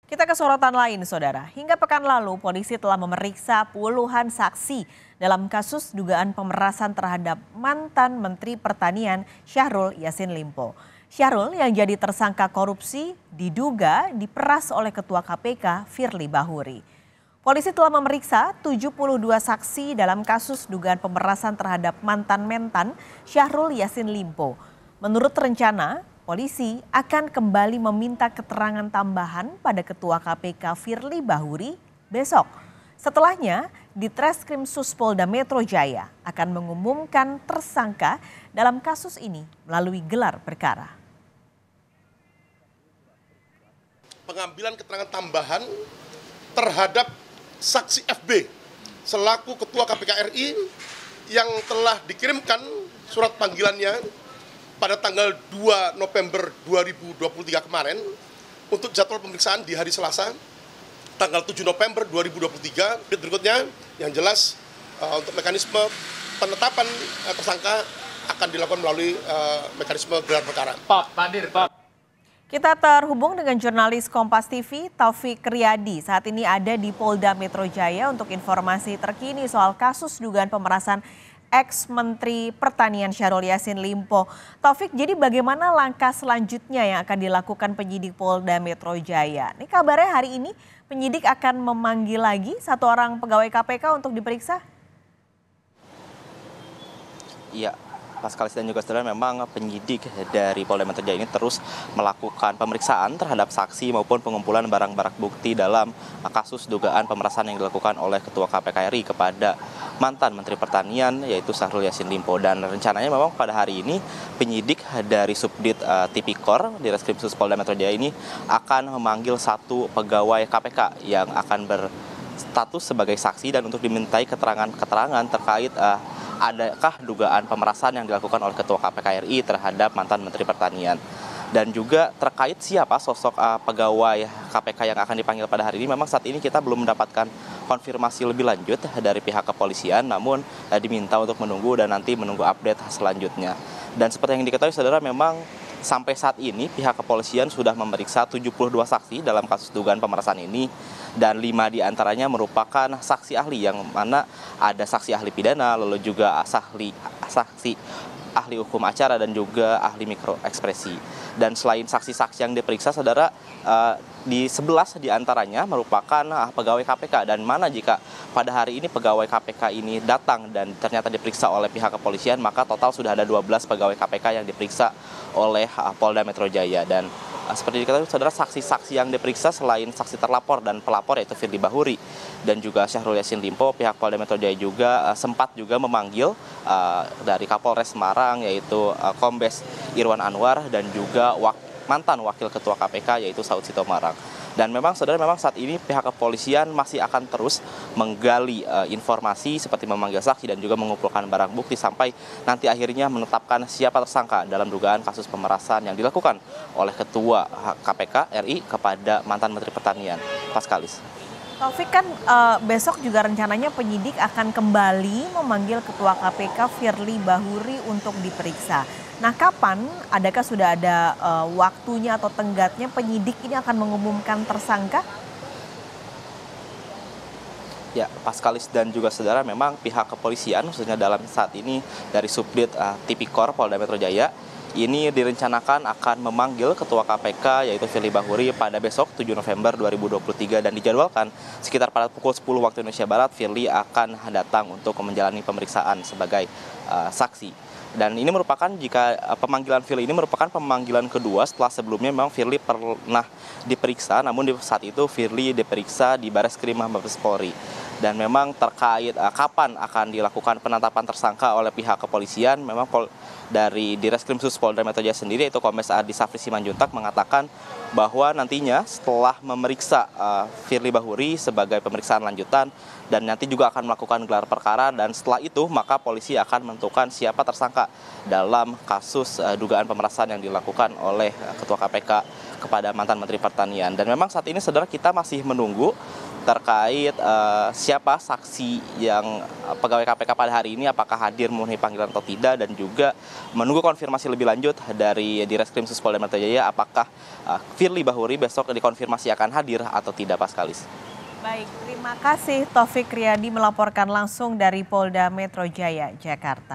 Kita ke sorotan lain, Saudara. Hingga pekan lalu, polisi telah memeriksa puluhan saksi dalam kasus dugaan pemerasan terhadap mantan Menteri Pertanian Syahrul Yassin Limpo. Syahrul yang jadi tersangka korupsi diduga diperas oleh Ketua KPK Firly Bahuri. Polisi telah memeriksa 72 saksi dalam kasus dugaan pemerasan terhadap mantan Mentan Syahrul Yassin Limpo. Menurut rencana, polisi akan kembali meminta keterangan tambahan pada Ketua KPK Firly Bahuri besok. Setelahnya, di Treskrimsus Polda Metro Jaya akan mengumumkan tersangka dalam kasus ini melalui gelar perkara. Pengambilan keterangan tambahan terhadap saksi FB selaku Ketua KPK RI yang telah dikirimkan surat panggilannya pada tanggal 2 November 2023 kemarin untuk jadwal pemeriksaan di hari Selasa tanggal 7 November 2023. Berikutnya yang jelas untuk mekanisme penetapan tersangka akan dilakukan melalui mekanisme gelar perkara. Pak. Kita terhubung dengan jurnalis Kompas TV Taufik Riyadi. Saat ini ada di Polda Metro Jaya untuk informasi terkini soal kasus dugaan pemerasan ex-Menteri Pertanian Syahrul Yassin Limpo. Taufik, jadi bagaimana langkah selanjutnya yang akan dilakukan penyidik Polda Metro Jaya? Ini kabarnya hari ini penyidik akan memanggil lagi satu orang pegawai KPK untuk diperiksa? Iya, Paskalis dan juga saudara, memang penyidik dari Polda Metro Jaya ini terus melakukan pemeriksaan terhadap saksi maupun pengumpulan barang-barang bukti dalam kasus dugaan pemerasan yang dilakukan oleh Ketua KPK RI kepada mantan Menteri Pertanian yaitu Syahrul Yassin Limpo. Dan rencananya memang pada hari ini penyidik dari Subdit Tipikor di Reskrimsus Polda Metro Jaya ini akan memanggil satu pegawai KPK yang akan berstatus sebagai saksi dan untuk dimintai keterangan-keterangan terkait adakah dugaan pemerasan yang dilakukan oleh Ketua KPK RI terhadap mantan Menteri Pertanian. Dan juga terkait siapa sosok pegawai KPK yang akan dipanggil pada hari ini, memang saat ini kita belum mendapatkan konfirmasi lebih lanjut dari pihak kepolisian, namun diminta untuk menunggu dan nanti menunggu update selanjutnya. Dan seperti yang diketahui saudara, memang sampai saat ini pihak kepolisian sudah memeriksa 72 saksi dalam kasus dugaan pemerasan ini, dan 5 diantaranya merupakan saksi ahli, yang mana ada saksi ahli pidana, lalu juga saksi ahli hukum acara dan juga ahli mikroekspresi. Dan selain saksi-saksi yang diperiksa, saudara, di 11 diantaranya merupakan pegawai KPK, dan mana jika pada hari ini pegawai KPK ini datang dan ternyata diperiksa oleh pihak kepolisian, maka total sudah ada 12 pegawai KPK yang diperiksa oleh Polda Metro Jaya. Dan seperti diketahui saudara, saksi-saksi yang diperiksa selain saksi terlapor dan pelapor yaitu Firly Bahuri dan juga Syahrul Yassin Limpo, pihak Polda Metro Jaya juga sempat juga memanggil dari Kapolres Semarang yaitu Kombes Irwan Anwar dan juga mantan Wakil Ketua KPK yaitu Saud Sitomarang. Dan memang saudara, memang saat ini pihak kepolisian masih akan terus menggali informasi seperti memanggil saksi dan juga mengumpulkan barang bukti sampai nanti akhirnya menetapkan siapa tersangka dalam dugaan kasus pemerasan yang dilakukan oleh Ketua KPK RI kepada mantan Menteri Pertanian. Paskalis. Taufik, kan besok juga rencananya penyidik akan kembali memanggil Ketua KPK Firly Bahuri untuk diperiksa. Nah, kapan, adakah sudah ada waktunya atau tenggatnya penyidik ini akan mengumumkan tersangka? Ya, Paskalis dan juga saudara, memang pihak kepolisian khususnya dalam saat ini dari Subdit Tipikor Polda Metro Jaya ini direncanakan akan memanggil Ketua KPK yaitu Firly Bahuri pada besok 7 November 2023, dan dijadwalkan sekitar pada pukul 10 waktu Indonesia Barat Firly akan datang untuk menjalani pemeriksaan sebagai saksi. Dan ini merupakan, jika pemanggilan Firly ini merupakan pemanggilan kedua setelah sebelumnya memang Firly pernah diperiksa, namun di saat itu Firly diperiksa di Bareskrim Mabes Polri. Dan memang terkait kapan akan dilakukan penetapan tersangka oleh pihak kepolisian, memang dari Direskrimsus Polda Metro Jaya sendiri yaitu Kombes Ardi Safri Simanjuntak mengatakan bahwa nantinya setelah memeriksa Firly Bahuri sebagai pemeriksaan lanjutan dan nanti juga akan melakukan gelar perkara, dan setelah itu maka polisi akan menentukan siapa tersangka dalam kasus dugaan pemerasan yang dilakukan oleh Ketua KPK kepada mantan Menteri Pertanian. Dan memang saat ini saudara, kita masih menunggu terkait siapa saksi yang pegawai KPK pada hari ini, apakah hadir memenuhi panggilan atau tidak, dan juga menunggu konfirmasi lebih lanjut dari Direskrim Polda Metro Jaya apakah Firly Bahuri besok dikonfirmasi akan hadir atau tidak, Paskalis. Baik, terima kasih Taufik Riyadi melaporkan langsung dari Polda Metro Jaya, Jakarta.